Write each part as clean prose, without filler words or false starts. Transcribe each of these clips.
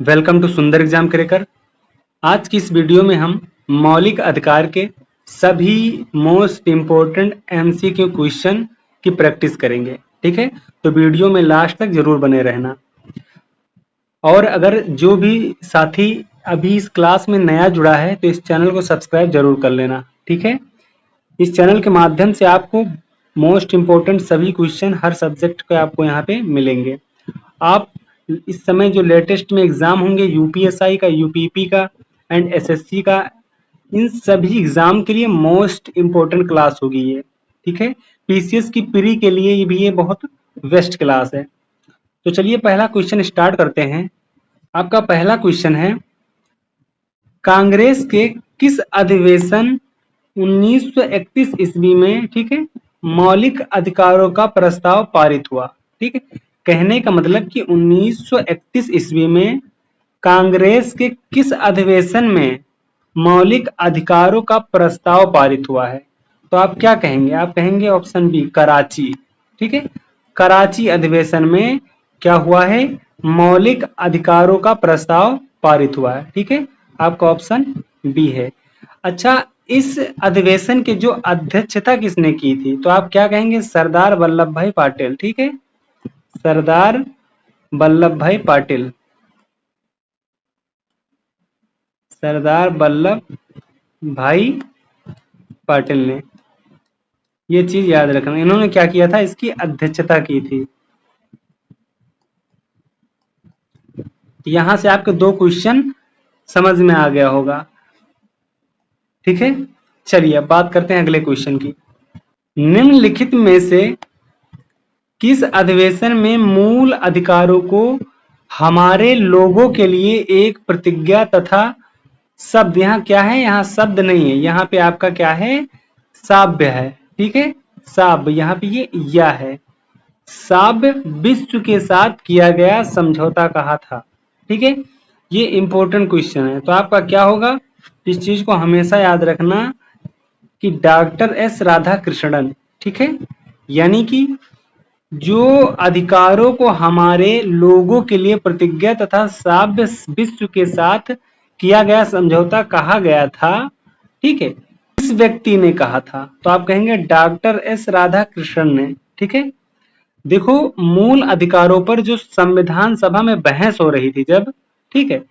Welcome to सुंदर exam cracker. आज की इस वीडियो में हम मौलिक अधिकार के सभी मोस्ट इम्पोर्टेंट एमसीक्यू क्वेश्चन की प्रैक्टिस करेंगे। ठीक है, तो वीडियो में लास्ट तक जरूर बने रहना। और अगर जो भी साथी अभी इस क्लास में नया जुड़ा है तो इस चैनल को सब्सक्राइब जरूर कर लेना। ठीक है, इस चैनल के माध्यम से आपको मोस्ट इम्पोर्टेंट सभी क्वेश्चन हर सब्जेक्ट के आपको यहाँ पे मिलेंगे। आप इस समय जो लेटेस्ट में एग्जाम होंगे यूपीएसआई का, यूपीपी का एंड एसएससी का, इन सभी एग्जाम के लिए मोस्ट इम्पोर्टेंट क्लास होगी ये। ठीक है, पीसीएस की प्री के लिए भी ये बहुत बेस्ट क्लास है। तो चलिए पहला क्वेश्चन स्टार्ट करते हैं। आपका पहला क्वेश्चन है, कांग्रेस के किस अधिवेशन 1931 ईस्वी में, ठीक है, मौलिक अधिकारों का प्रस्ताव पारित हुआ। ठीक है, कहने का मतलब कि 1931 ईस्वी में कांग्रेस के किस अधिवेशन में मौलिक अधिकारों का प्रस्ताव पारित हुआ है। तो आप क्या कहेंगे? आप कहेंगे ऑप्शन बी कराची। ठीक है, कराची अधिवेशन में क्या हुआ है? मौलिक अधिकारों का प्रस्ताव पारित हुआ है। ठीक है, आपका ऑप्शन बी है। अच्छा, इस अधिवेशन की जो अध्यक्षता किसने की थी? तो आप क्या कहेंगे? सरदार वल्लभ भाई पटेल। ठीक है, सरदार वल्लभ भाई पटेल, सरदार वल्लभ भाई पटेल ने ये चीज याद रखना। इन्होंने क्या किया था? इसकी अध्यक्षता की थी। यहां से आपके दो क्वेश्चन समझ में आ गया होगा। ठीक है, चलिए अब बात करते हैं अगले क्वेश्चन की। निम्नलिखित में से किस अधिवेशन में मूल अधिकारों को हमारे लोगों के लिए एक प्रतिज्ञा तथा शब्द, यहाँ क्या है? यहाँ शब्द नहीं है, यहाँ पे आपका क्या है? साव्य है। ठीक है, साव्य, यहाँ पे ये या है। साव्य विश्व के साथ किया गया समझौता कहा था। ठीक है, ये इंपॉर्टेंट क्वेश्चन है। तो आपका क्या होगा? इस चीज को हमेशा याद रखना कि डॉक्टर एस राधाकृष्णन, ठीक है, यानी कि जो अधिकारों को हमारे लोगों के लिए प्रतिज्ञा तथा साव्य विश्व के साथ किया गया समझौता कहा गया था, ठीक है, इस व्यक्ति ने कहा था। तो आप कहेंगे डॉक्टर एस राधाकृष्णन ने। ठीक है, देखो मूल अधिकारों पर जो संविधान सभा में बहस हो रही थी जब, ठीक है,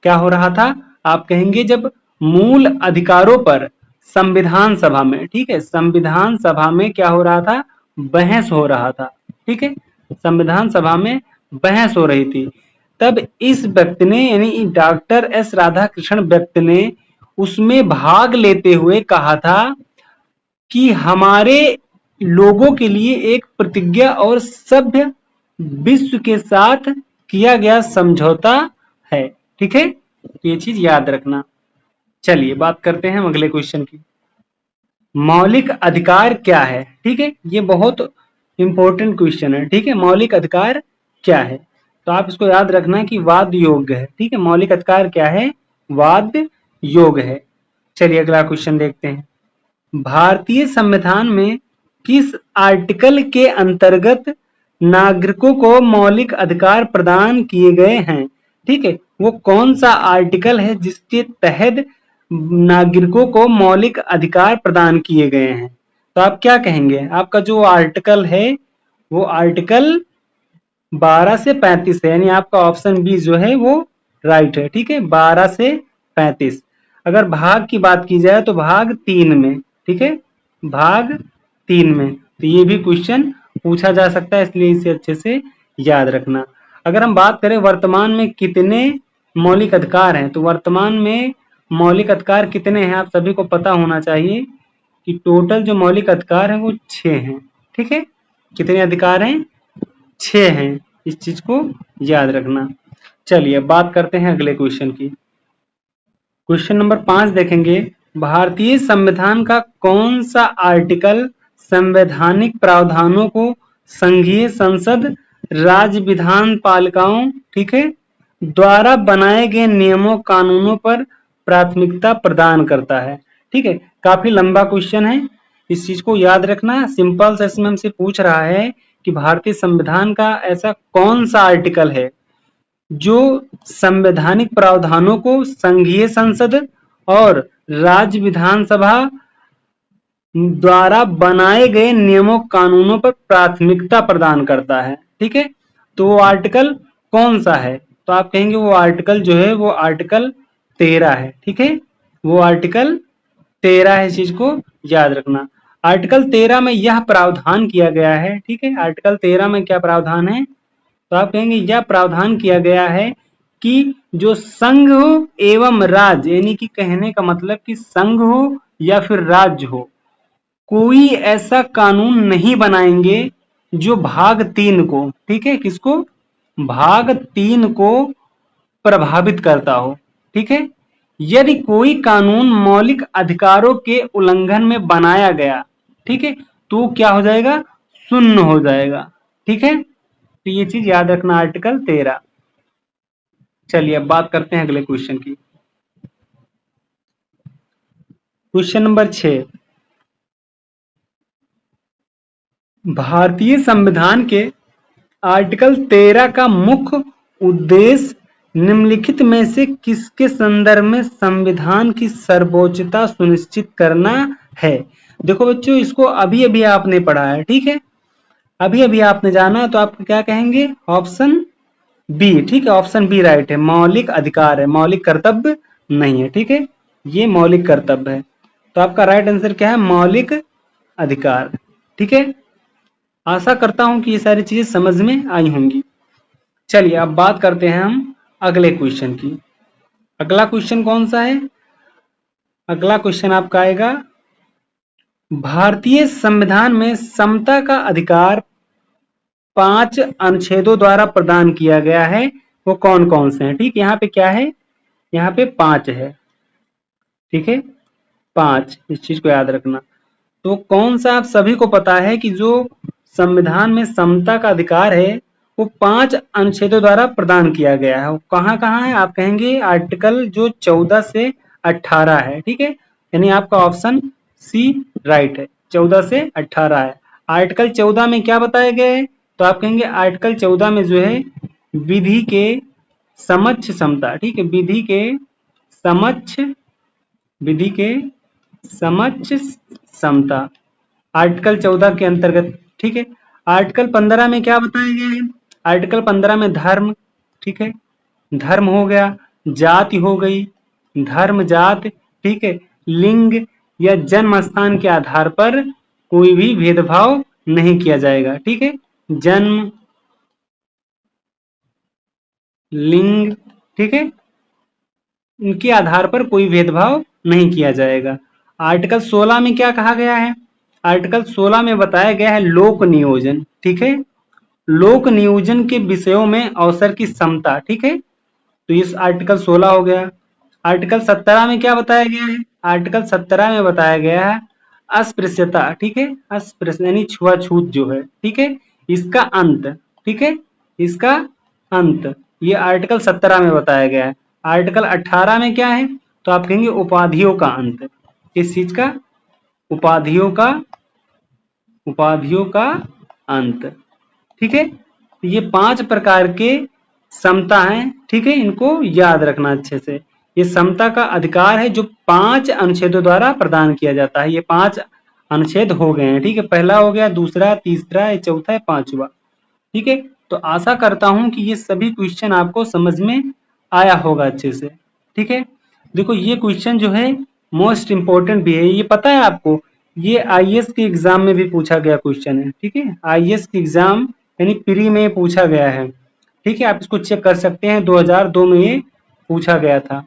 क्या हो रहा था? आप कहेंगे जब मूल अधिकारों पर संविधान सभा में, ठीक है, संविधान सभा में क्या हो रहा था? बहस हो रहा था। ठीक है, संविधान सभा में बहस हो रही थी, तब इस व्यक्ति ने यानी डॉक्टर एस राधाकृष्णन व्यक्ति ने उसमें भाग लेते हुए कहा था कि हमारे लोगों के लिए एक प्रतिज्ञा और सभ्य विश्व के साथ किया गया समझौता है। ठीक है, ये चीज याद रखना। चलिए बात करते हैं अगले क्वेश्चन की। मौलिक अधिकार क्या है? ठीक है, ये बहुत इंपॉर्टेंट क्वेश्चन है। ठीक है, मौलिक अधिकार क्या है? तो आप इसको याद रखना कि वाद योग्य है। ठीक है, मौलिक अधिकार क्या है? वाद योग्य है। चलिए अगला क्वेश्चन देखते हैं। भारतीय संविधान में किस आर्टिकल के अंतर्गत नागरिकों को मौलिक अधिकार प्रदान किए गए हैं? ठीक है, वो कौन सा आर्टिकल है जिसके तहत नागरिकों को मौलिक अधिकार प्रदान किए गए हैं? तो आप क्या कहेंगे? आपका जो आर्टिकल है वो आर्टिकल 12 से 35 है, यानी आपका ऑप्शन बी जो है वो राइट है। ठीक है, 12 से 35। अगर भाग की बात की जाए तो भाग 3 में, ठीक है, भाग 3 में, तो ये भी क्वेश्चन पूछा जा सकता है, इसलिए इसे अच्छे से याद रखना। अगर हम बात करें वर्तमान में कितने मौलिक अधिकार हैं, तो वर्तमान में मौलिक अधिकार कितने हैं? आप सभी को पता होना चाहिए कि टोटल जो मौलिक अधिकार हैं वो 6 हैं। ठीक है, कितने अधिकार हैं? 6 हैं। इस चीज को याद रखना। चलिए अब बात करते हैं अगले क्वेश्चन की। क्वेश्चन नंबर 5 देखेंगे। भारतीय संविधान का कौन सा आर्टिकल संवैधानिक प्रावधानों को संघीय संसद, राज्य विधान पालिकाओं, ठीक है, द्वारा बनाए गए नियमों कानूनों पर प्राथमिकता प्रदान करता है? ठीक है, काफी लंबा क्वेश्चन है, इस चीज को याद रखना। सिंपल से इसमें हमसे पूछ रहा है कि भारतीय संविधान का ऐसा कौन सा आर्टिकल है जो संवैधानिक प्रावधानों को संघीय संसद और राज्य विधानसभा द्वारा बनाए गए नियमों कानूनों पर प्राथमिकता प्रदान करता है। ठीक है, तो वो आर्टिकल कौन सा है? तो आप कहेंगे वो आर्टिकल जो है वो आर्टिकल 13 है। ठीक है, वो आर्टिकल 13 है, इस चीज को याद रखना। आर्टिकल 13 में यह प्रावधान किया गया है। ठीक है, आर्टिकल 13 में क्या प्रावधान है? तो आप कहेंगे यह प्रावधान किया गया है कि जो संघ हो एवं राज्य, यानी कि कहने का मतलब कि संघ हो या फिर राज्य हो, कोई ऐसा कानून नहीं बनाएंगे जो भाग 3 को, ठीक है, किसको? भाग 3 को प्रभावित करता हो। ठीक है, यदि कोई कानून मौलिक अधिकारों के उल्लंघन में बनाया गया, ठीक है, तो क्या हो जाएगा? शून्य हो जाएगा। ठीक है, तो ये चीज याद रखना, आर्टिकल 13। चलिए अब बात करते हैं अगले क्वेश्चन की। क्वेश्चन नंबर 6, भारतीय संविधान के आर्टिकल 13 का मुख्य उद्देश्य निम्नलिखित में से किसके संदर्भ में संविधान की सर्वोच्चता सुनिश्चित करना है? देखो बच्चों, इसको अभी अभी आपने पढ़ा है। ठीक है, अभी अभी आपने जाना, तो आप क्या कहेंगे? Option B. ठीक है, ऑप्शन बी राइट है, मौलिक अधिकार है, मौलिक कर्तव्य नहीं है। ठीक है, ये मौलिक कर्तव्य है, तो आपका राइट आंसर क्या है? मौलिक अधिकार। ठीक है, आशा करता हूं कि ये सारी चीजें समझ में आई होंगी। चलिए अब बात करते हैं हम अगले क्वेश्चन की। अगला क्वेश्चन कौन सा है? अगला क्वेश्चन आपका आएगा, भारतीय संविधान में समता का अधिकार 5 अनुच्छेदों द्वारा प्रदान किया गया है, वो कौन कौन से हैं? ठीक, यहाँ पे क्या है? यहाँ पे 5 है। ठीक है, 5, इस चीज को याद रखना। तो कौन सा? आप सभी को पता है कि जो संविधान में समता का अधिकार है वो 5 अनुच्छेदों द्वारा प्रदान किया गया है। कहाँ कहाँ है? आप कहेंगे आर्टिकल जो 14 से 18 है। ठीक है, यानी आपका ऑप्शन सी राइट है, 14 से 18 है। आर्टिकल 14 में क्या बताया गया है? तो आप कहेंगे आर्टिकल 14 में जो है विधि के समक्ष समता। ठीक है, विधि के समक्ष, विधि के समक्ष समता, आर्टिकल 14 के अंतर्गत। ठीक है, आर्टिकल 15 में क्या बताया गया है? आर्टिकल 15 में धर्म, ठीक है, धर्म हो गया, जाति हो गई, धर्म जात, ठीक है, लिंग या जन्म स्थान के आधार पर कोई भी भेदभाव नहीं किया जाएगा। ठीक है, जन्म, लिंग, ठीक है, इनके आधार पर कोई भेदभाव नहीं किया जाएगा। आर्टिकल 16 में क्या कहा गया है? आर्टिकल 16 में बताया गया है लोक नियोजन। ठीक है, लोक नियोजन के विषयों में अवसर की समता। ठीक है, तो इस आर्टिकल 16 हो गया। आर्टिकल 17 में क्या बताया गया है? आर्टिकल 17 में बताया गया है अस्पृश्यता। ठीक है, अस्पृश्य यानी छुआछूत जो है, ठीक है, इसका अंत। ठीक है, इसका अंत, ये आर्टिकल 17 में बताया गया है। आर्टिकल 18 में क्या है? तो आप कहेंगे उपाधियों का अंत। किस चीज का? उपाधियों का, उपाधियों का अंत। ठीक है, तो ये 5 प्रकार के समता है। ठीक है, इनको याद रखना अच्छे से। ये समता का अधिकार है जो 5 अनुच्छेदों द्वारा प्रदान किया जाता है। ये 5 अनुच्छेद हो गए हैं। ठीक है, पहला हो गया, दूसरा, तीसरा, चौथा, पांचवा। ठीक है, तो आशा करता हूं कि ये सभी क्वेश्चन आपको समझ में आया होगा अच्छे से। ठीक है, देखो ये क्वेश्चन जो है मोस्ट इंपोर्टेंट भी है। ये पता है आपको, ये आईएएस के एग्जाम में भी पूछा गया क्वेश्चन है। ठीक है, आईएएस के एग्जाम यानी प्री में पूछा गया है। ठीक है, आप इसको चेक कर सकते हैं, 2002 में ये पूछा गया था।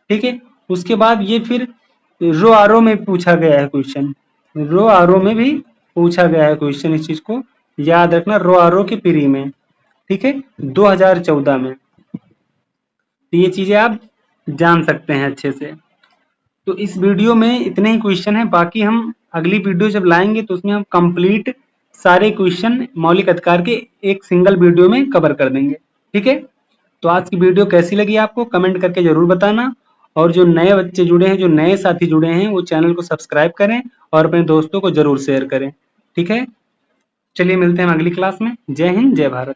ठीक है, उसके बाद ये फिर रो आर में पूछा गया है क्वेश्चन, रो आर में भी पूछा गया है क्वेश्चन। इस चीज को याद रखना, रो आर के प्री में। ठीक है, 2014 में। तो ये चीजें आप जान सकते हैं अच्छे से। तो इस वीडियो में इतने ही क्वेश्चन हैं, बाकी हम अगली वीडियो जब लाएंगे तो उसमें हम कंप्लीट सारे क्वेश्चन मौलिक अधिकार के एक सिंगल वीडियो में कवर कर देंगे। ठीक है, तो आज की वीडियो कैसी लगी आपको कमेंट करके जरूर बताना। और जो नए बच्चे जुड़े हैं, जो नए साथी जुड़े हैं, वो चैनल को सब्सक्राइब करें और अपने दोस्तों को जरूर शेयर करें। ठीक है, चलिए मिलते हैं अगली क्लास में। जय हिंद, जय भारत।